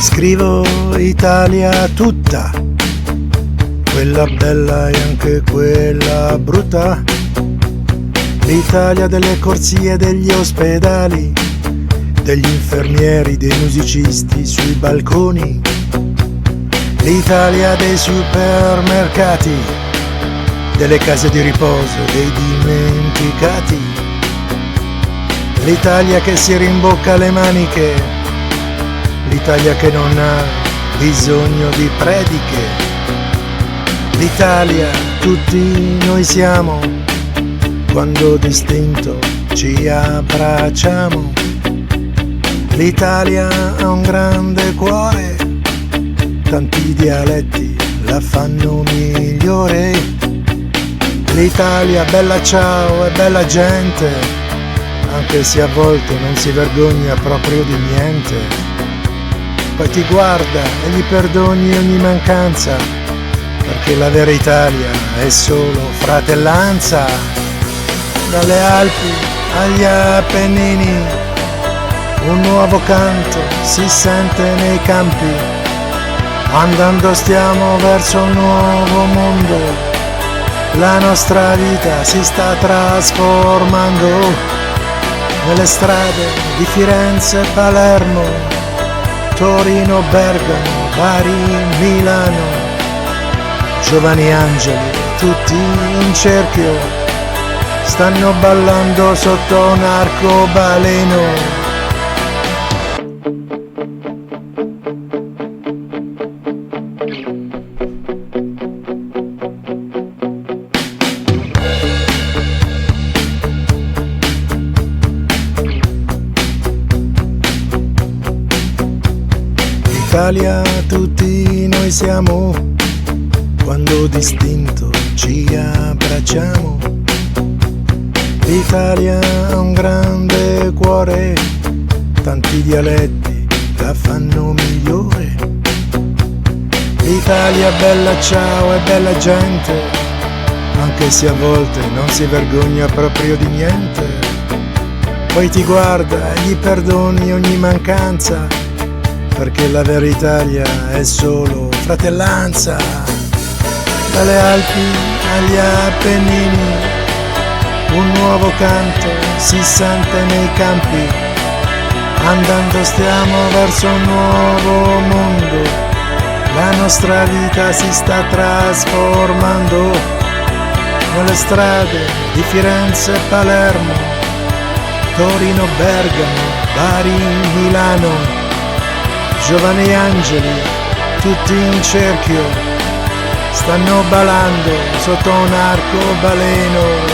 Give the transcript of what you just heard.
Scrivo Italia tutta, quella bella e anche quella brutta, l'Italia delle corsie, degli ospedali, degli infermieri, dei musicisti sui balconi, l'Italia dei supermercati, delle case di riposo, dei dimenticati, l'Italia che si rimbocca le maniche, l'Italia che non ha bisogno di prediche, l'Italia tutti noi siamo, quando distinto ci abbracciamo, l'Italia ha un grande cuore, tanti dialetti la fanno migliore, l'Italia bella ciao e bella gente, anche se a volte non si vergogna proprio di niente. Poi ti guarda e gli perdoni ogni mancanza, perché la vera Italia è solo fratellanza. Dalle Alpi agli Appennini, un nuovo canto si sente nei campi, andando stiamo verso un nuovo mondo, la nostra vita si sta trasformando, nelle strade di Firenze e Palermo, Torino, Bergamo, Bari, Milano, giovani angeli tutti in cerchio, stanno ballando sotto un arcobaleno. L'Italia tutti noi siamo, quando distinto ci abbracciamo, l'Italia ha un grande cuore, tanti dialetti la fanno migliore, l'Italia bella ciao e bella gente, anche se a volte non si vergogna proprio di niente, poi ti guarda e gli perdoni ogni mancanza, perché la vera Italia è solo fratellanza. Dalle Alpi agli Appennini, un nuovo canto si sente nei campi, andando stiamo verso un nuovo mondo, la nostra vita si sta trasformando, nelle strade di Firenze e Palermo, Torino, Bergamo, Bari, Milano, giovani angeli tutti in cerchio, stanno ballando sotto un arcobaleno.